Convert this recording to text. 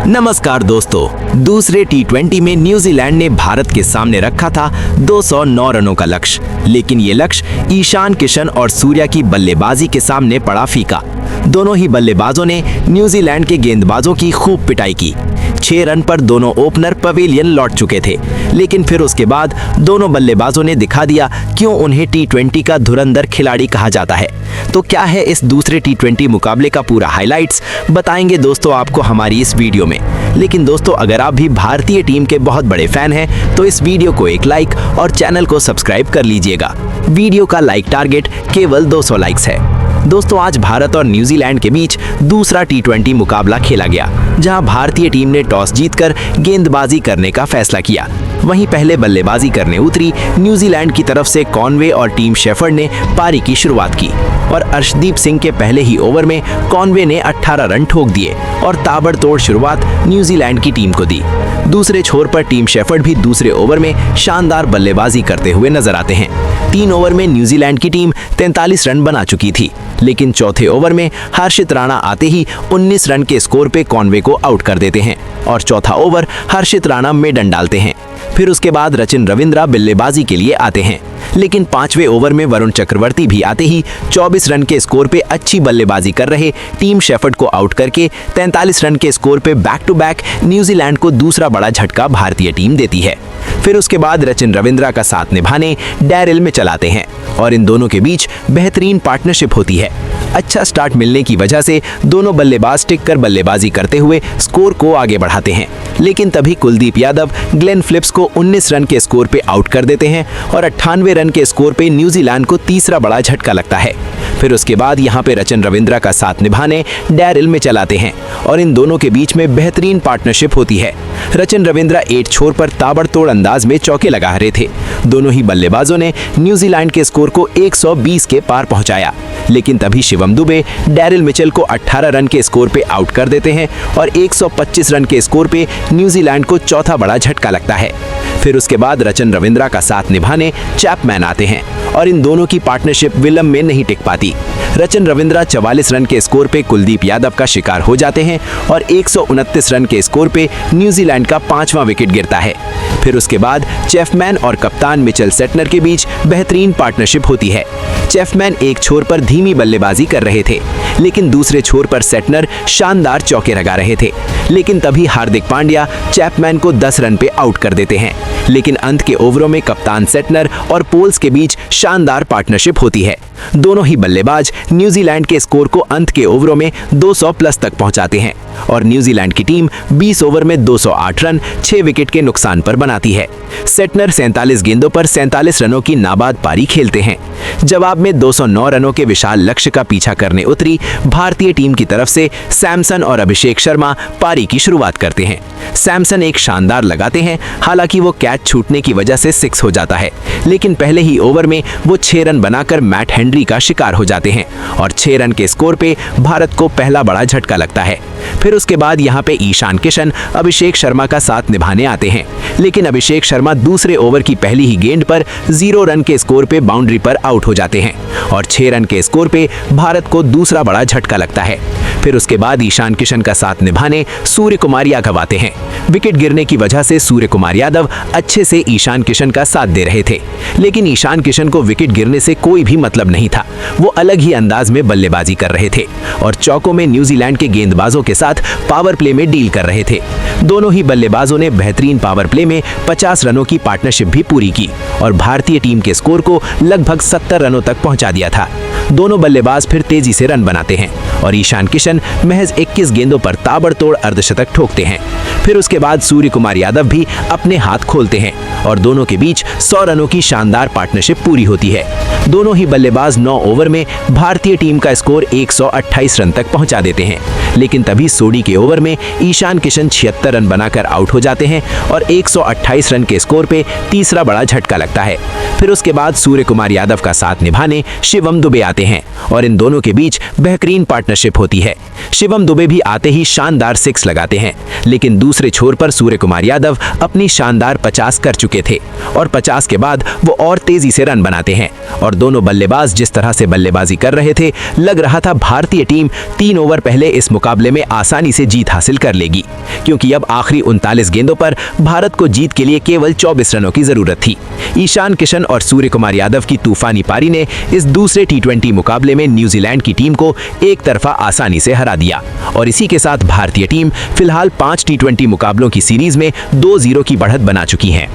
नमस्कार दोस्तों, दूसरे टी20 में न्यूजीलैंड ने भारत के सामने रखा था 209 रनों का लक्ष्य, लेकिन ये लक्ष्य ईशान किशन और सूर्या की बल्लेबाजी के सामने पड़ा फीका। दोनों ही बल्लेबाजों ने न्यूजीलैंड के गेंदबाजों की खूब पिटाई की। 6 रन पर दोनों ओपनर पवेलियन लौट चुके थे, लेकिन फिर उसके बाद दोनों बल्लेबाजों ने दिखा दिया क्यों उन्हें टी20 का धुरंधर खिलाड़ी कहा जाता है। तो क्या है इस दूसरे टी20 मुकाबले का पूरा हाइलाइट्स बताएंगे दोस्तों आपको हमारी इस वीडियो में। लेकिन दोस्तों, अगर आप भी भारतीय टीम के बहुत बड़े फैन हैं तो इस वीडियो को एक लाइक और चैनल को सब्सक्राइब कर लीजिएगा। वीडियो का लाइक टारगेट केवल 200 लाइक्स है। दोस्तों, आज भारत और न्यूजीलैंड के बीच दूसरा टी20 मुकाबला खेला गया, जहां भारतीय टीम ने टॉस जीतकर गेंदबाजी करने का फैसला किया। वहीं पहले बल्लेबाजी करने उतरी न्यूजीलैंड की तरफ से कॉनवे और टीम शेफर्ड ने पारी की शुरुआत की और अर्शदीप सिंह के पहले ही ओवर में कॉनवे ने 18 रन ठोक दिए और ताबड़तोड़ शुरुआत न्यूजीलैंड की टीम को दी। दूसरे छोर पर टीम शेफर्ड भी दूसरे ओवर में शानदार बल्लेबाजी करते हुए नजर आते हैं। 3 ओवर में न्यूजीलैंड की टीम 43 रन बना चुकी थी, लेकिन चौथे ओवर में हर्षित राणा आते ही 19 रन के स्कोर पे कॉनवे को आउट कर देते हैं और चौथा ओवर हर्षित राणा मेडन डालते हैं। फिर उसके बाद रचिन रविंद्रा बल्लेबाजी के लिए आते हैं, लेकिन 5वें ओवर में वरुण चक्रवर्ती भी आते ही 24 रन के स्कोर पे अच्छी बल्लेबाजी कर रहे टीम शेफर्ड को आउट करके 43 रन के स्कोर पे बैक टू बैक न्यूजीलैंड को दूसरा बड़ा झटका भारतीय टीम देती है। फिर उसके बाद रचिन रविंद्रा का साथ निभाने डैरिल में चलाते हैं और इन दोनों के बीच बेहतरीन पार्टनरशिप होती है। अच्छा स्टार्ट मिलने की वजह से दोनों बल्लेबाज टिक कर बल्लेबाजी करते हुए स्कोर को आगे बढ़ाते हैं, लेकिन तभी कुलदीप यादव ग्लेन फिलिप्स को 19 रन के स्कोर पे आउट कर देते हैं और 98 रन के स्कोर पे न्यूजीलैंड को तीसरा बड़ा झटका लगता है। फिर उसके बाद यहाँ पे रचिन रविंद्रा का साथ निभाने डैरिल में चलाते हैं और इन दोनों के बीच में बेहतरीन पार्टनरशिप होती है। रचिन रविंद्रा 8 छोर पर ताबड़तोड़ अंदाज में चौके लगा रहे थे। दोनों ही बल्लेबाजों ने न्यूजीलैंड के स्कोर को 120 के पार पहुंचाया, लेकिन तभी शिवम दुबे डैरिल मिचेल को 18 रन के स्कोर पे आउट कर देते हैं और 125 रन के स्कोर पे न्यूजीलैंड को चौथा बड़ा झटका लगता है। फिर उसके बाद रचिन रविंद्रा का साथ निभाने चैपमैन आते हैं और इन दोनों की पार्टनरशिप विलंब में नहीं टिक पाती। रचिन रविंद्रा 44 रन के स्कोर पे कुलदीप यादव का शिकार हो जाते हैं और 129 रन के स्कोर पे न्यूजीलैंड का 5वां विकेट गिरता है। फिर उसके बाद चैपमैन और कप्तान मिचेल सेटनर के बीच बेहतरीन पार्टनरशिप होती है। चैपमैन एक छोर पर धीमी बल्लेबाजी कर रहे थे, लेकिन दूसरे छोर पर सेटनर शानदार चौके लगा रहे थे, लेकिन तभी हार्दिक पांड्या चैपमैन को 10 रन पे आउट कर देते हैं। लेकिन अंत के ओवरों में कप्तान सेटनर और पोल्स के बीच शानदार पार्टनरशिप होती है। दोनों ही बल्लेबाज न्यूजीलैंड के स्कोर को अंत के ओवरों में 200 प्लस तक पहुंचाते हैं और न्यूजीलैंड की टीम 20 ओवर में 208 रन 6 विकेट के नुकसान पर बनाती है। सेटनर 47 गेंदों पर 47 रनों की नाबाद पारी खेलते हैं। जवाब में 209 रनों के विशाल लक्ष्य का पीछा करने उतरी भारतीय टीम की तरफ से सैमसन और अभिषेक शर्मा पारी की शुरुआत करते हैं। सैमसन एक शानदार लगाते हैं, हालांकि वो कैच छूटने की वजह से 6 हो जाता है, लेकिन पहले ही ओवर में वो 6 रन बनाकर मैट हेनरी का शिकार हो जाते हैं और 6 रन के स्कोर पे भारत को पहला बड़ा झटका लगता है। फिर उसके बाद यहाँ पे ईशान किशन अभिषेक शर्मा का साथ निभाने आते हैं, लेकिन अभिषेक शर्मा दूसरे ओवर की पहली ही गेंद पर 0 रन के स्कोर पे बाउंड्री पर आउट हो जाते हैं और 6 रन के स्कोर पे भारत को दूसरा बड़ा झटका लगता है। फिर उसके बाद ईशान किशन का साथ निभाने सूर्य कुमार यादव आते हैं। विकेट गिरने की वजह से सूर्य कुमार यादव अच्छे से ईशान किशन का साथ दे रहे थे, लेकिन ईशान किशन को विकेट गिरने से कोई भी मतलब नहीं था। वो अलग ही अंदाज में बल्लेबाजी कर रहे थे और चौकों में न्यूजीलैंड के गेंदबाजों के साथ पावर प्ले में डील कर रहे थे। दोनों ही बल्लेबाजों ने बेहतरीन पावर प्ले में 50 रनों की पार्टनरशिप भी पूरी की और भारतीय टीम के स्कोर को लगभग 70 रनों तक पहुंचा दिया था। दोनों बल्लेबाज फिर तेजी से रन बनाते हैं और ईशान किशन महज 21 गेंदों पर ताबड़तोड़ अर्धशतक ठोकते हैं। फिर उसके बाद सूर्य कुमार यादव भी अपने हाथ खोलते हैं और दोनों के बीच 100 रनों की शानदार पार्टनरशिप पूरी होती है। दोनों ही बल्लेबाज 9 ओवर में भारतीय टीम का स्कोर 128 रन तक पहुंचा देते हैं, लेकिन तभी सोडी के ओवर में ईशान किशन 76 रन बनाकर आउट हो जाते हैं और 128 रन के स्कोर पे तीसरा बड़ा झटका लगता है। फिर उसके बाद सूर्य कुमार यादव का साथ निभाने शिवम दुबे आते हैं और इन दोनों के बीच बेहतरीन पार्टनरशिप होती है। शिवम दुबे भी आते ही शानदार 6 लगाते हैं, लेकिन दूसरे छोर पर सूर्य कुमार यादव अपनी शानदार 50 कर चुके थे और 50 के बाद वो और तेजी से रन बनाते हैं और दोनों बल्लेबाज जिस तरह से बल्लेबाजी कर रहे थे, लग रहा था भारतीय टीम 3 ओवर पहले इस मुकाबले में आसानी से जीत हासिल कर लेगी, क्योंकि अब आखिरी 39 गेंदों पर भारत को जीत के लिए केवल 24 रनों की जरूरत थी। ईशान किशन और सूर्य कुमार यादव की तूफानी पारी ने इस दूसरे टी20 मुकाबले में न्यूजीलैंड की टीम को एक तरफा आसानी से हरा दिया और इसी के साथ भारतीय टीम फिलहाल 5 टी20 मुकाबलों की सीरीज में 2-0 की बढ़त बना चुकी है।